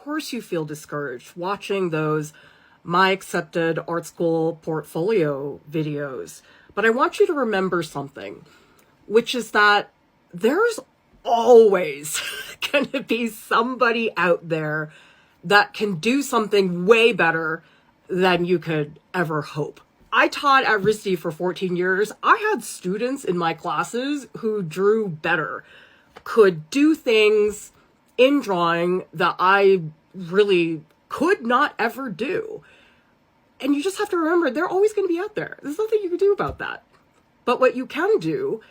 course you feel discouraged watching those My Accepted Art School portfolio videos. But I want you to remember something, which is that there's always going to be somebody out there that can do something way better than you could ever hope. I taught at RISD for 14 years. I had students in my classes who drew better, could do things in drawing that I really could not ever do. And you just have to remember, they're always going to be out there. There's nothing you can do about that. But what you can do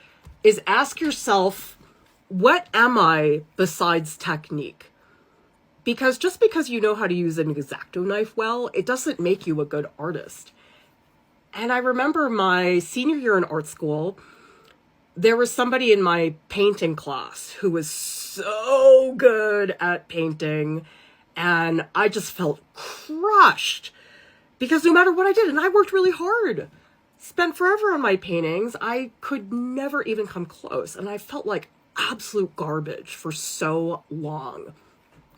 is ask yourself, what am I besides technique? Because just because you know how to use an X-Acto knife well, it doesn't make you a good artist. And I remember my senior year in art school, there was somebody in my painting class who was so good at painting, and I just felt crushed because no matter what I did, and I worked really hard, spent forever on my paintings, I could never even come close, and I felt like absolute garbage for so long.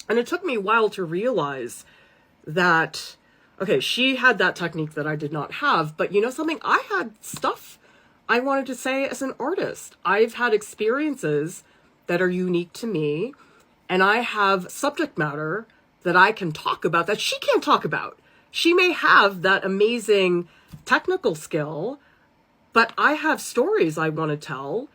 And it took me a while to realize that, okay, she had that technique that I did not have, but you know something? I had stuff I wanted to say as an artist. I've had experiences that are unique to me, and I have subject matter that I can talk about that she can't talk about. She may have that amazing technical skill, but I have stories I want to tell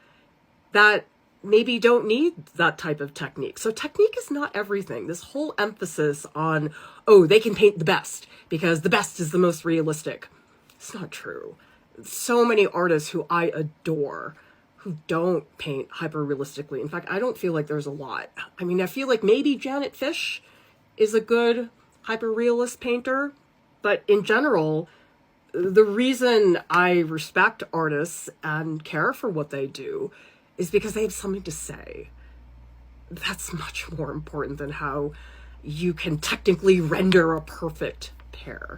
that maybe don't need that type of technique. So technique is not everything. This whole emphasis on, oh, they can paint the best because the best is the most realistic. It's not true. So many artists who I adore who don't paint hyper realistically. In fact, I don't feel like there's a lot. I mean, I feel like maybe Janet Fish is a good hyper realist painter, but in general, the reason I respect artists and care for what they do is because they have something to say. That's much more important than how you can technically render a perfect pair.